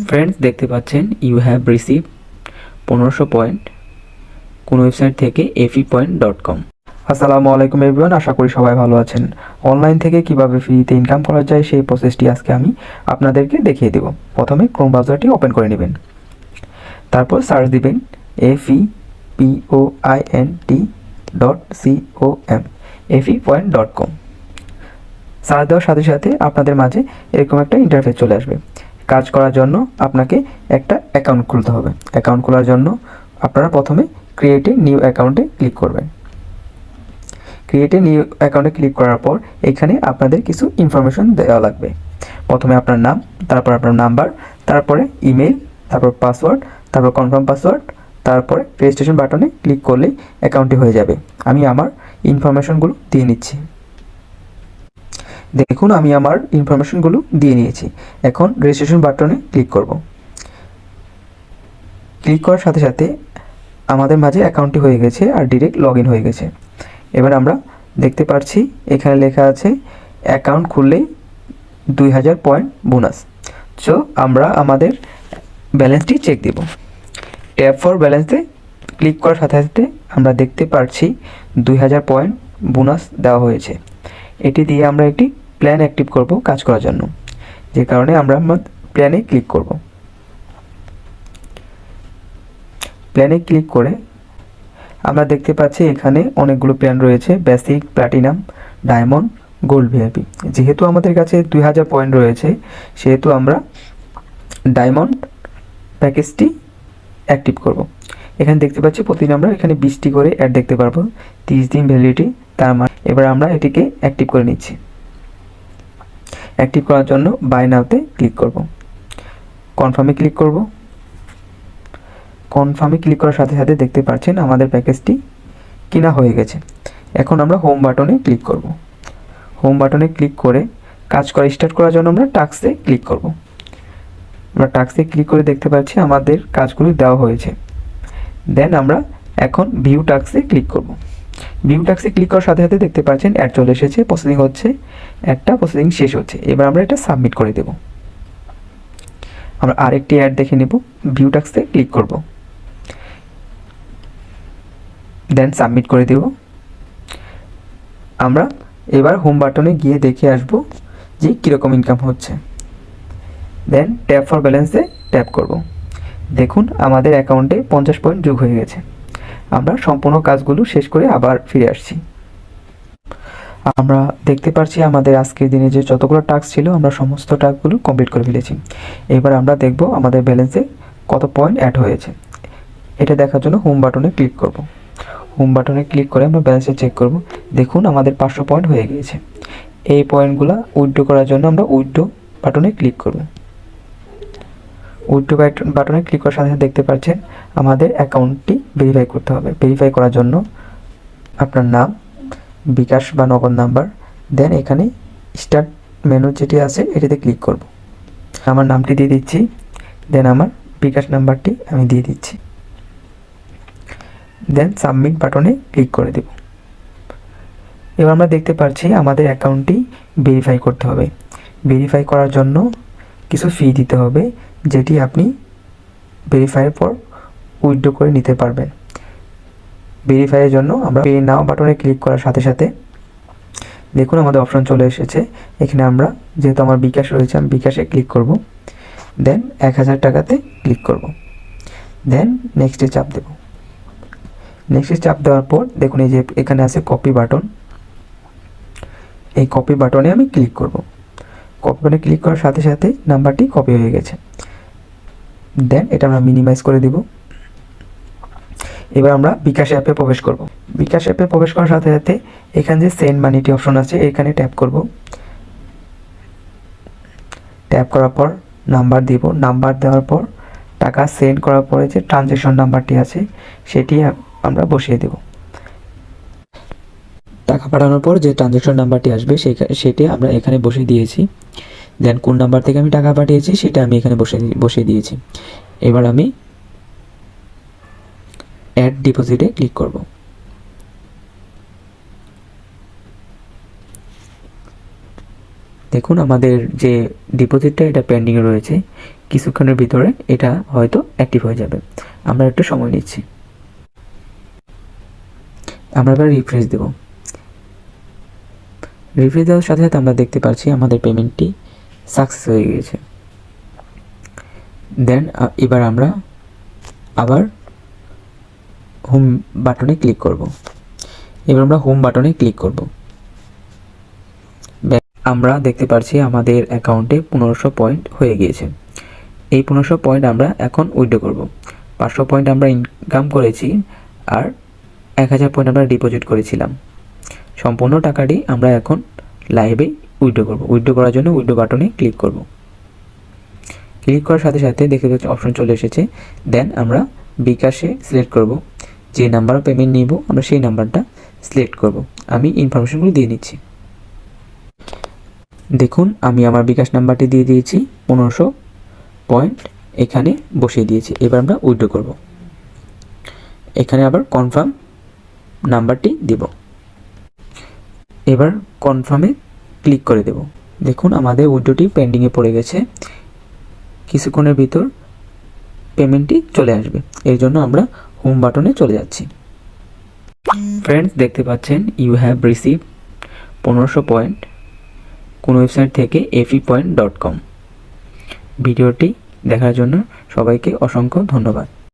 Friends, দেখতে পাচ্ছেন you have receive 1500 point কোন ওয়েবসাইট থেকে FE.com। আসসালামু আলাইকুম এভরিওয়ান, আশা করি সবাই ভালো আছেন। অনলাইন থেকে কিভাবে ফ্রিতে ইনকাম করা যায় সেই প্রসেসটি আজকে আমি আপনাদেরকে দেখিয়ে দেব। প্রথমে ক্রোম ব্রাউজারটি ওপেন করে নেবেন, তারপর সার্চ দিবেন FEPOINT.com FE.com। সার্চ দেওয়ার সাথে সাথে আপনাদের মাঝে এরকম একটা ইন্টারফেস চলে আসবে। কাজ করার জন্য আপনাকে একটা অ্যাকাউন্ট খুলতে হবে। অ্যাকাউন্ট খোলার জন্য আপনারা প্রথমে ক্রিয়েট এ নিউ অ্যাকাউন্টে ক্লিক করবেন। ক্রিয়েট এ নিউ অ্যাকাউন্টে ক্লিক করার পর এখানে আপনাদের কিছু ইনফরমেশন দেওয়া লাগবে। প্রথমে আপনার নাম, তারপর আপনার নাম্বার, তারপরে ইমেল, তারপর পাসওয়ার্ড, তারপর কনফার্ম পাসওয়ার্ড, তারপরে রেজিস্ট্রেশন বাটনে ক্লিক করলেই অ্যাকাউন্টটি হয়ে যাবে। আমি আমার ইনফরমেশনগুলো দিয়ে নিচ্ছি। দেখুন, আমি আমার ইনফরমেশনগুলো দিয়ে নিয়েছি। এখন রেজিস্ট্রেশন বাটনে ক্লিক করব। ক্লিক করার সাথে সাথে আমাদের মাঝে অ্যাকাউন্টটি হয়ে গেছে আর ডিরেক্ট লগ ইন হয়ে গেছে। এবার আমরা দেখতে পাচ্ছি এখানে লেখা আছে অ্যাকাউন্ট খুললেই 2000 পয়েন্ট বোনাস। সো আমরা আমাদের ব্যালেন্সটি চেক দেব। ট্যাপ ফর ব্যালেন্সে ক্লিক করার সাথে সাথে আমরা দেখতে পাচ্ছি 2000 পয়েন্ট বোনাস দেওয়া হয়েছে। এটি দিয়ে আমরা একটি প্ল্যান অ্যাক্টিভ করব কাজ করার জন্য, যে কারণে আমরা প্ল্যানে ক্লিক করব। প্ল্যানে ক্লিক করে আমরা দেখতে পাচ্ছি এখানে অনেকগুলো প্ল্যান রয়েছে, basic, platinum, diamond, gold, VIP. যেহেতু আমাদের কাছে 2000 পয়েন্ট রয়েছে, সেহেতু আমরা ডায়মন্ড প্যাকেজটি অ্যাক্টিভ করব। এখানে দেখতে পাচ্ছি প্রতিদিন আমরা এখানে 20টি করে অ্যাড দেখতে পারবো, 30 দিন ভ্যালিডিটি। তার মানে এবার আমরা এটিকে অ্যাক্টিভ করে নিচ্ছি। অ্যাক্টিভ করার জন্য বাই নাওতে ক্লিক করব, কনফার্মে ক্লিক করব। কনফার্মে ক্লিক করার সাথে সাথে দেখতে পাচ্ছেন আমাদের প্যাকেজটি কিনা হয়ে গেছে। এখন আমরা হোম বাটনে ক্লিক করব। হোম বাটনে ক্লিক করে কাজ করা স্টার্ট করার জন্য আমরা টাস্কে ক্লিক করব। আমরা টাস্কে ক্লিক করে দেখতে পাচ্ছি আমাদের কাজগুলি দেওয়া হয়েছে। দেন আমরা এখন ভিউ টাস্কে ক্লিক করব। ভিউ টাস্কে ক্লিক করার সাথে সাথে দেখতে পাচ্ছেন অ্যাড চলে এসেছে, প্রসেসিং হচ্ছে, একটা প্রসেসিং শেষ হচ্ছে। এবার আমরা এটা সাবমিট করে দেব। আমরা আরেকটি অ্যাড দেখে নেব। ভিউ টাস্কে ক্লিক করব, দেন সাবমিট করে দেব। আমরা এবার হোম বাটনে গিয়ে দেখে আসব যে কীরকম ইনকাম হচ্ছে। দেন ট্যাপ ফর ব্যালেন্সে ট্যাপ করব। দেখুন আমাদের অ্যাকাউন্টে 50 পয়েন্ট যোগ হয়ে গেছে। আমরা সম্পূর্ণ কাজগুলো শেষ করে আবার ফিরে আসছি। আমরা দেখতে পাচ্ছি আমাদের আজকের দিনে যে যতগুলো টাস্ক ছিল আমরা সমস্ত টাস্কগুলো কমপ্লিট করে ফেলেছি। এবার আমরা দেখব আমাদের ব্যালেন্সে কত পয়েন্ট অ্যাড হয়েছে। এটা দেখার জন্য হোম বাটনে ক্লিক করব। হোম বাটনে ক্লিক করে আমরা ব্যালেন্সে চেক করব। দেখুন আমাদের 500 পয়েন্ট হয়ে গিয়েছে। এই পয়েন্টগুলো উইথড্র করার জন্য আমরা উইথড্র বাটনে ক্লিক করব। উইথড্র বাটনে ক্লিক করার সাথে দেখতে পাচ্ছেন আমাদের অ্যাকাউন্টটি ভেরিফাই করতে হবে। ভেরিফাই করার জন্য আপনার নাম, বিকাশ বা নগদ নাম্বার, দেন এখানে স্টার্ট মেনু যেটি আছে এটিতে ক্লিক করব। আমার নামটি দিয়ে দিচ্ছি, দেন আমার বিকাশ নাম্বারটি আমি দিয়ে দিচ্ছি, দেন সাবমিট বাটনে ক্লিক করে দেব। এবার আমরা দেখতে পাচ্ছি আমাদের অ্যাকাউন্টটি ভেরিফাই করতে হবে। ভেরিফাই করার জন্য কিছু ফি দিতে হবে, যেটি আপনি ভেরিফাইয়ের পর উইথড্র করে নিতে পারবেন। ভেরিফাইয়ের জন্য আমরা পে নাও বাটনে ক্লিক করার সাথে সাথে দেখুন আমাদের অপশন চলে এসেছে। এখানে আমরা যেহেতু আমার বিকাশ রয়েছে, আমি বিকাশে ক্লিক করব, দেন 1000 টাকাতে ক্লিক করব, দেন নেক্সটে চাপ দেব। নেক্সটে চাপ দেওয়ার পর দেখুন এই যে এখানে আছে কপি বাটন, এই কপি বাটনে আমি ক্লিক করব। কপি বাটনে ক্লিক করার সাথে সাথে নাম্বারটি কপি হয়ে গেছে। দেন এটা আমরা মিনিমাইজ করে দিব। এবার আমরা বিকাশ অ্যাপে প্রবেশ করব। বিকাশ অ্যাপে প্রবেশ করার সাথে সাথে এখানে যে সেন্ড মানিটি অপশন আছে এখানে ট্যাপ করব। ট্যাপ করার পর নাম্বার দিব। নাম্বার দেওয়ার পর টাকা সেন্ড করার পরে যে ট্রানজ্যাকশন নাম্বারটি আছে সেটি আমরা বসিয়ে দেব। টাকা পাঠানোর পর যে ট্রানজ্যাকশন নাম্বারটি আসবে সেটি আমরা এখানে বসিয়ে দিয়েছি। দেন কোন নাম্বার থেকে আমি টাকা পাঠিয়েছি সেটা আমি এখানে বসিয়ে দিয়েছি। এবার আমি অ্যাড ডিপোজিটে ক্লিক করব। দেখুন আমাদের যে ডিপোজিটটা এটা পেন্ডিংয়ে রয়েছে, কিছুক্ষণের ভিতরে এটা হয়তো অ্যাক্টিভ হয়ে যাবে। আমরা একটু সময় নিচ্ছি। আমরা এবার রিফ্রেশ দেব। রিফ্রেশ দেওয়ার সাথে সাথে আমরা দেখতে পাচ্ছি আমাদের পেমেন্টটি সাকসেস হয়ে গিয়েছে। দেন এবার আমরা আবার হোম বাটনে ক্লিক করব। এবার আমরা হোম বাটনে ক্লিক করব। আমরা দেখতে পাচ্ছি আমাদের অ্যাকাউন্টে 1500 পয়েন্ট হয়ে গিয়েছে। এই 1500 পয়েন্ট আমরা এখন উইথড্র করব। 500 পয়েন্ট আমরা ইনকাম করেছি আর 1000 পয়েন্ট আমরা ডিপোজিট করেছিলাম। সম্পূর্ণ টাকাটি আমরা এখন লাইভে উইথড্র করব। উইথড্র করার জন্য উইথড্র বাটনে ক্লিক করব। ক্লিক করার সাথে সাথে দেখতে পাচ্ছি অপশন চলে এসেছে। দেন আমরা বিকাশে সিলেক্ট করব, যে নাম্বার পেমেন্ট নিব আমরা সেই নাম্বারটা সিলেক্ট করব। আমি ইনফরমেশনগুলো দিয়ে নিচ্ছি। দেখুন আমি আমার বিকাশ নাম্বারটি দিয়ে দিয়েছি, 1500 পয়েন্ট এখানে বসিয়ে দিয়েছি। এবার আমরা উইথড্র করব। এখানে আবার কনফার্ম নাম্বারটি দেব। এবার কনফার্মে ক্লিক করে দেব। দেখুন আমাদের উইথড্রটি পেন্ডিংয়ে পড়ে গেছে। কিছুক্ষণের ভিতর পেমেন্টটি চলে আসবে। এর জন্য আমরা হোম বাটনে চলে যাচ্ছি। ফ্রেন্ডস দেখতে পাচ্ছেন ইউ হ্যাভ রিসিভ 1500 পয়েন্ট কোন ওয়েবসাইট থেকে fepoint.com। ভিডিওটি দেখার জন্য সবাইকে অসংখ্য ধন্যবাদ।